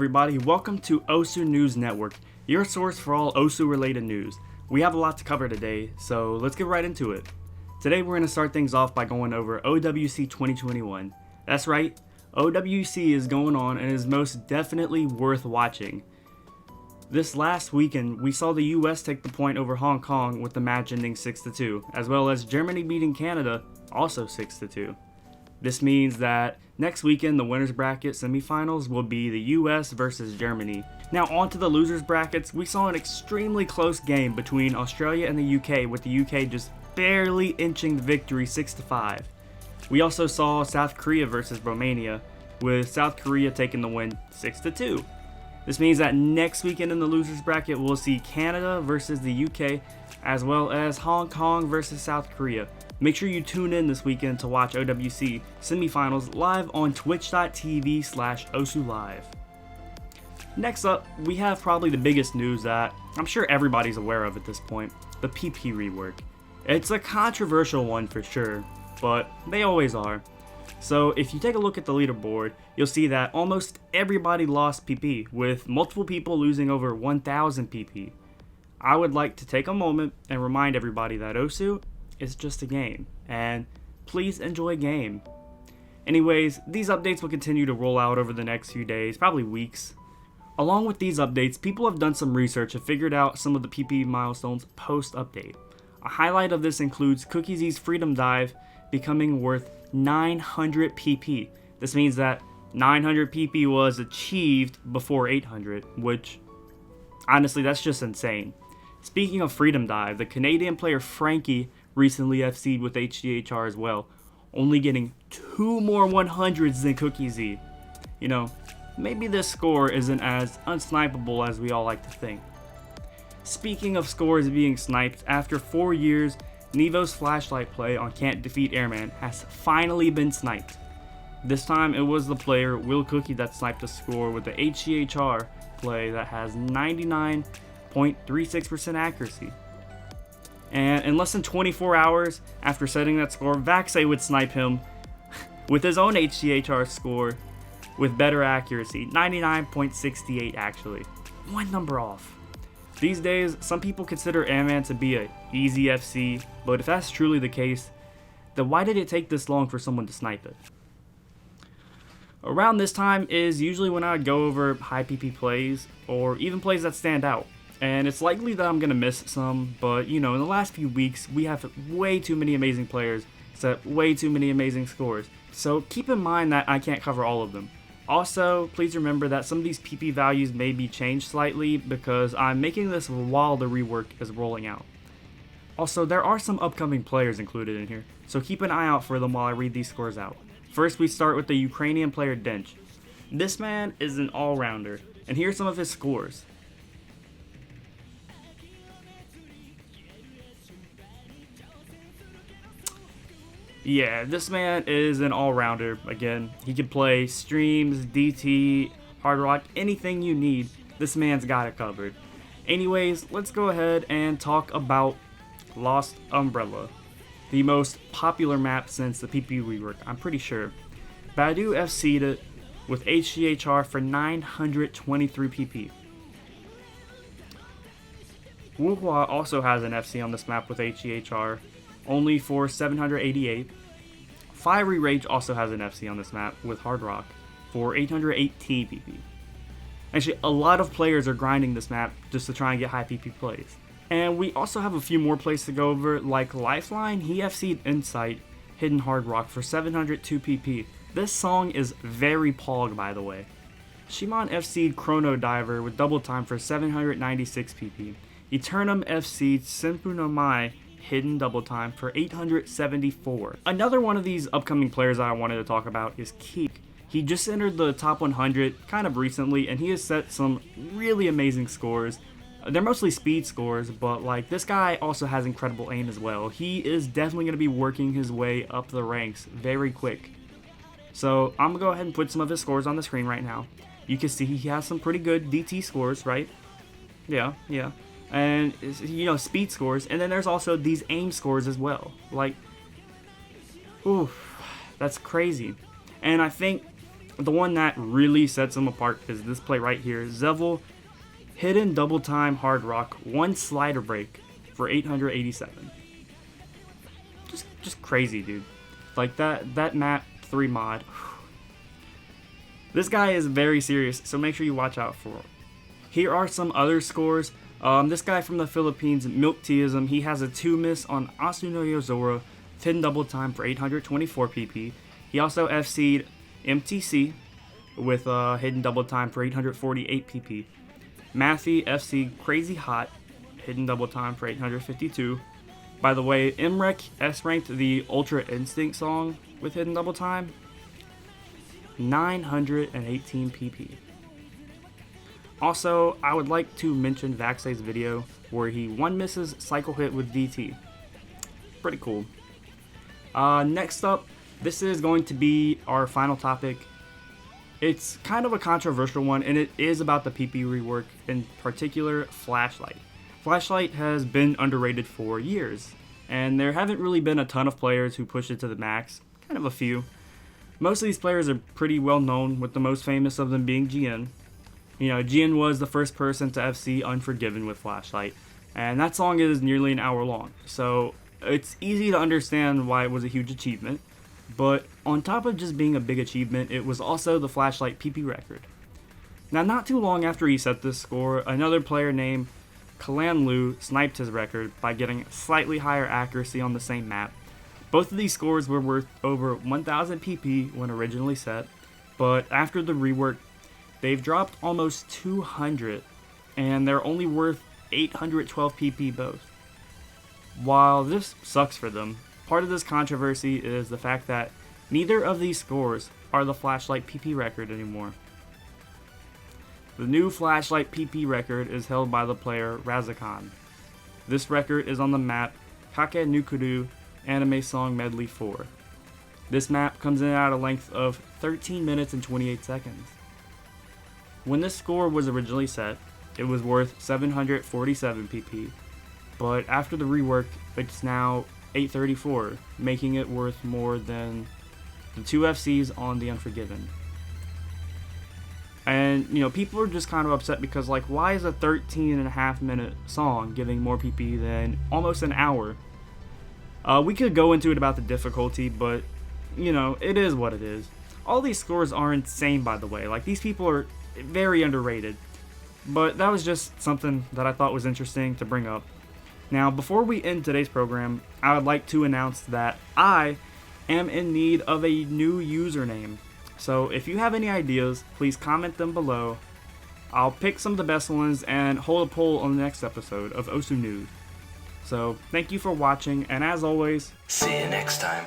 everybody, welcome to OWC News Network, your source for all OWC related news. We have a lot to cover today, so let's get right into it. Today we're going to start things off by going over OWC 2021. That's right, OWC is going on and is most definitely worth watching. This last weekend, we saw the US take the point over Hong Kong with the match ending 6-2, as well as Germany beating Canada, also 6-2. This means that next weekend, the winners bracket semifinals will be the US versus Germany. Now on to the losers brackets. We saw an extremely close game between Australia and the UK, with the UK just barely inching the victory 6-5. We also saw South Korea versus Romania, with South Korea taking the win 6-2. This means that next weekend in the losers bracket, we'll see Canada versus the UK, as well as Hong Kong versus South Korea. Make sure you tune in this weekend to watch OWC semifinals live on twitch.tv/OWC Live. Next up, we have probably the biggest news that I'm sure everybody's aware of at this point, the PP rework. It's a controversial one for sure, but they always are. So if you take a look at the leaderboard, you'll see that almost everybody lost PP, with multiple people losing over 1,000 PP. I would like to take a moment and remind everybody that OWC is just a game, and please enjoy game. Anyways, these updates will continue to roll out over the next few days, probably weeks. Along with these updates, people have done some research and figured out some of the PP milestones post-update. A highlight of this includes CookieZ's Freedom Dive becoming worth 900 PP. This means that 900 PP was achieved before 800, which, honestly, that's just insane. Speaking of Freedom Dive, the Canadian player Frankie recently FC'd with HDHR as well, only getting 2 more 100s than CookieZ. You know, maybe this score isn't as unsnipeable as we all like to think. Speaking of scores being sniped, after 4 years, Nevo's flashlight play on Can't Defeat Airman has finally been sniped. This time it was the player Will Cookie that sniped a score with the HDHR play that has 99.36% accuracy. And in less than 24 hours after setting that score, Vaxe would snipe him with his own HDHR score with better accuracy, 99.68 actually, one number off. These days, some people consider Airman to be a easy FC, but if that's truly the case, then why did it take this long for someone to snipe it? Around this time is usually when I would go over high PP plays, or even plays that stand out. And it's likely that I'm going to miss some, but you know, in the last few weeks, we have way too many amazing players, set way too many amazing scores. So keep in mind that I can't cover all of them. Also, please remember that some of these PP values may be changed slightly because I'm making this while the rework is rolling out. Also, there are some upcoming players included in here, so keep an eye out for them while I read these scores out. First, we start with the Ukrainian player Dench. This man is an all-rounder, and here are some of his scores. Yeah, this man is an all-rounder. Again, he can play streams, DT, hard rock, anything you need. This man's got it covered. Anyways, let's go ahead and talk about Lost Umbrella, the most popular map since the PP rework, I'm pretty sure. Badu FC'd it with HDHR for 923 PP. Wuhua also has an FC on this map with HDHR, only for 788. Fiery Rage also has an FC on this map with Hard Rock for 818 PP. Actually, a lot of players are grinding this map just to try and get high PP plays. And we also have a few more plays to go over, like Lifeline. He FC'd Insight, Hidden Hard Rock for 702 PP. This song is very pog, by the way. Shimon FC'd Chrono Diver with Double Time for 796 PP. Eternum FC'd Senpu no Mai, Hidden Double Time for 874. Another one of these upcoming players that I wanted to talk about is Keek. He just entered the top 100 kind of recently, and he has set some really amazing scores. They're mostly speed scores, but like this guy also has incredible aim as well. He is definitely going to be working his way up the ranks very quick. So I'm going to go ahead and put some of his scores on the screen right now. You can see he has some pretty good DT scores, right? Yeah. And, you know, speed scores. And then there's also these aim scores as well. Like, oof, that's crazy. And I think the one that really sets him apart is this play right here. Zevel, hidden double time hard rock, 1 slider break for 887. Just crazy, dude. Like that map 3 mod. This guy is very serious, so make sure you watch out for him. Here are some other scores. This guy from the Philippines, Milk Teaism, he has a 2 miss on Asuno Yozora, hidden double time for 824 PP. He also FC'd MTC with hidden double time for 848 PP. Matthew FC Crazy Hot, hidden double time for 852. By the way, Imrek S-ranked the Ultra Instinct song with hidden double time, 918 PP. Also, I would like to mention Vaxay's video where he 1 misses cycle hit with DT. Pretty cool. Next up, this is going to be our final topic. It's kind of a controversial one, and it is about the PP rework, in particular, Flashlight. Flashlight has been underrated for years, and there haven't really been a ton of players who push it to the max, kind of a few. Most of these players are pretty well known, with the most famous of them being GN. You know, GN was the first person to FC Unforgiven with Flashlight, and that song is nearly an hour long, so it's easy to understand why it was a huge achievement. But on top of just being a big achievement, it was also the Flashlight PP record. Now, not too long after he set this score, another player named Kalan Lu sniped his record by getting slightly higher accuracy on the same map. Both of these scores were worth over 1000 PP when originally set, but after the rework, they've dropped almost 200, and they're only worth 812 PP both. While this sucks for them, part of this controversy is the fact that neither of these scores are the Flashlight PP record anymore. The new Flashlight PP record is held by the player Razakan. This record is on the map Kake Nukuru Anime Song Medley 4. This map comes in at a length of 13 minutes and 28 seconds. When this score was originally set, it was worth 747 PP, but after the rework, it's now 834, making it worth more than the 2 FCs on the Unforgiven. And, you know, people are just kind of upset because, like, why is a 13.5 minute song giving more PP than almost an hour? We could go into it about the difficulty, but, you know, it is what it is. All these scores are insane, by the way. Like, these people are very underrated. But that was just something that I thought was interesting to bring up. Now, before we end today's program, I would like to announce that I am in need of a new username. So if you have any ideas, please comment them below. I'll pick some of the best ones and hold a poll on the next episode of OWC News. So thank you for watching, and as always, see you next time.